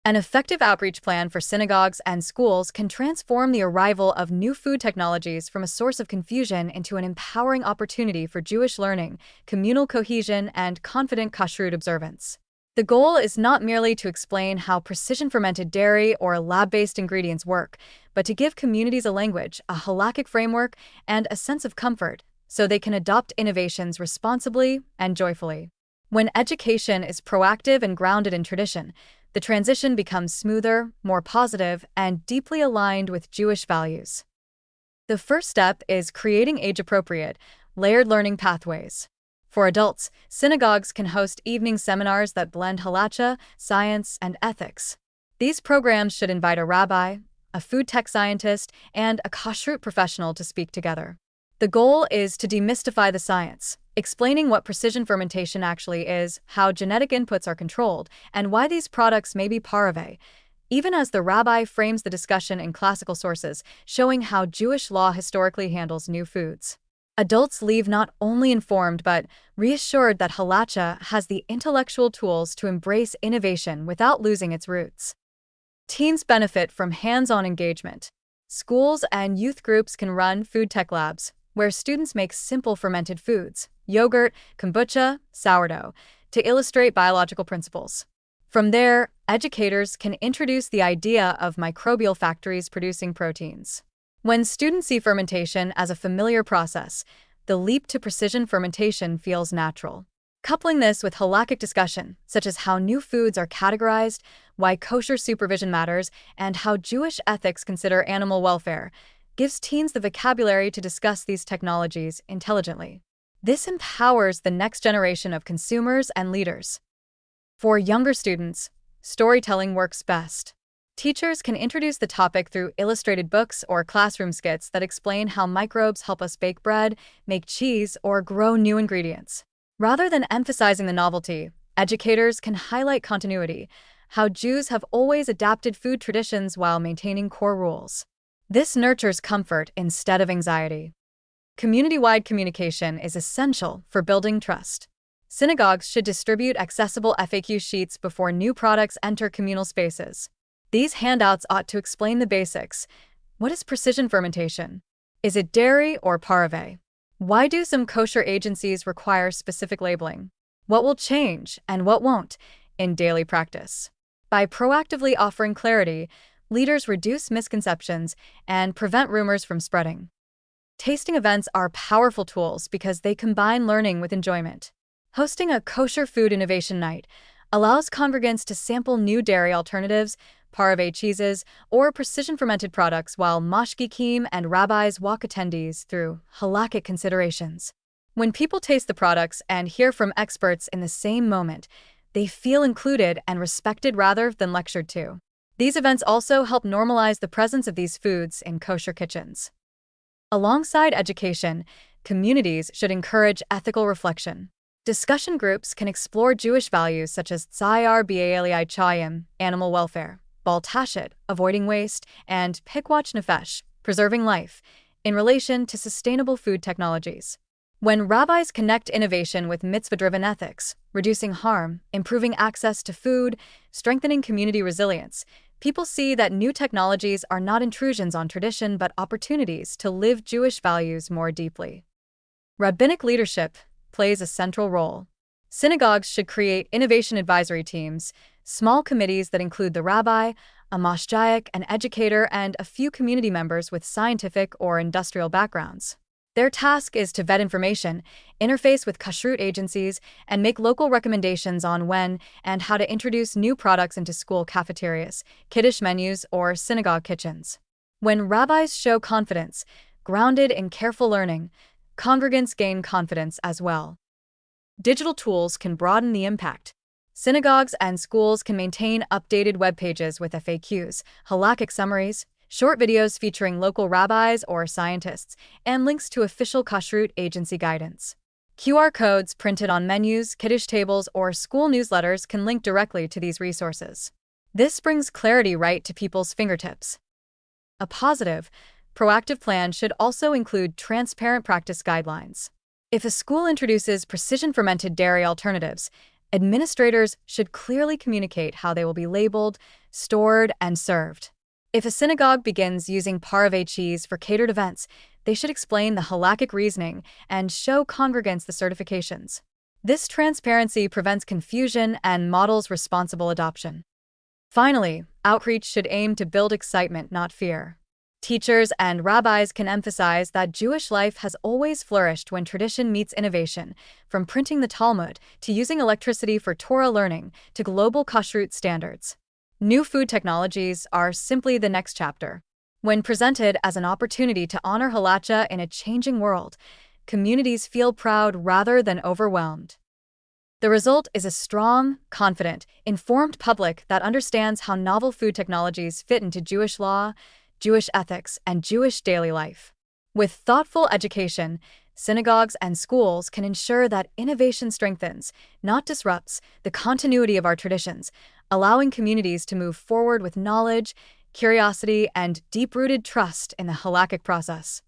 An effective outreach plan for synagogues and schools can transform the arrival of new food technologies from a source of confusion into an empowering opportunity for Jewish learning, communal cohesion, and confident kashrut observance. The goal is not merely to explain how precision-fermented dairy or lab-based ingredients work, but to give communities a language, a halakhic framework, and a sense of comfort, so they can adopt innovations responsibly and joyfully. When education is proactive and grounded in tradition, the transition becomes smoother, more positive, and deeply aligned with Jewish values. The first step is creating age-appropriate, layered learning pathways. For adults, synagogues can host evening seminars that blend halacha, science, and ethics. These programs should invite a rabbi, a food tech scientist, and a kashrut professional to speak together. The goal is to demystify the science, explaining what precision fermentation actually is, how genetic inputs are controlled, and why these products may be pareve, even as the rabbi frames the discussion in classical sources, showing how Jewish law historically handles new foods. Adults leave not only informed but reassured that halacha has the intellectual tools to embrace innovation without losing its roots. Teens benefit from hands-on engagement. Schools and youth groups can run food tech labs, where students make simple fermented foods, yogurt, kombucha, sourdough, to illustrate biological principles. From there, educators can introduce the idea of microbial factories producing proteins. When students see fermentation as a familiar process, the leap to precision fermentation feels natural. Coupling this with halakhic discussion, such as how new foods are categorized, why kosher supervision matters, and how Jewish ethics consider animal welfare, gives teens the vocabulary to discuss these technologies intelligently. This empowers the next generation of consumers and leaders. For younger students, storytelling works best. Teachers can introduce the topic through illustrated books or classroom skits that explain how microbes help us bake bread, make cheese, or grow new ingredients. Rather than emphasizing the novelty, educators can highlight continuity, how Jews have always adapted food traditions while maintaining core rules. This nurtures comfort instead of anxiety. Community-wide communication is essential for building trust. Synagogues should distribute accessible FAQ sheets before new products enter communal spaces. These handouts ought to explain the basics. What is precision fermentation? Is it dairy or pareve? Why do some kosher agencies require specific labeling? What will change and what won't in daily practice? By proactively offering clarity, leaders reduce misconceptions and prevent rumors from spreading. Tasting events are powerful tools because they combine learning with enjoyment. Hosting a kosher food innovation night allows congregants to sample new dairy alternatives, pareve cheeses, or precision-fermented products while mashgichim and rabbis walk attendees through halakhic considerations. When people taste the products and hear from experts in the same moment, they feel included and respected rather than lectured to. These events also help normalize the presence of these foods in kosher kitchens. Alongside education, communities should encourage ethical reflection. Discussion groups can explore Jewish values such as tzayar b'alei chayim, animal welfare, bal tashet, avoiding waste, and pikwach nefesh, preserving life, in relation to sustainable food technologies. When rabbis connect innovation with mitzvah-driven ethics, reducing harm, improving access to food, strengthening community resilience, people see that new technologies are not intrusions on tradition but opportunities to live Jewish values more deeply. Rabbinic leadership plays a central role. Synagogues should create innovation advisory teams, small committees that include the rabbi, a mashgiach, an educator, and a few community members with scientific or industrial backgrounds. Their task is to vet information, interface with kashrut agencies, and make local recommendations on when and how to introduce new products into school cafeterias, Kiddush menus, or synagogue kitchens. When rabbis show confidence, grounded in careful learning, congregants gain confidence as well. Digital tools can broaden the impact. Synagogues and schools can maintain updated web pages with FAQs, halakhic summaries, short videos featuring local rabbis or scientists, and links to official kashrut agency guidance. QR codes printed on menus, Kiddush tables, or school newsletters can link directly to these resources. This brings clarity right to people's fingertips. A positive, proactive plan should also include transparent practice guidelines. If a school introduces precision-fermented dairy alternatives, Administrators should clearly communicate how they will be labeled, stored, and served. If a synagogue begins using parve cheese for catered events, they should explain the halakhic reasoning and show congregants the certifications. This transparency prevents confusion and models responsible adoption. Finally, outreach should aim to build excitement, not fear. Teachers and rabbis can emphasize that Jewish life has always flourished when tradition meets innovation, from printing the Talmud to using electricity for Torah learning to global kashrut standards. New food technologies are simply the next chapter. When presented as an opportunity to honor halacha in a changing world, communities feel proud rather than overwhelmed. The result is a strong, confident, informed public that understands how novel food technologies fit into Jewish law, Jewish ethics, and Jewish daily life. With thoughtful education, synagogues and schools can ensure that innovation strengthens, not disrupts, the continuity of our traditions, allowing communities to move forward with knowledge, curiosity, and deep-rooted trust in the halakhic process.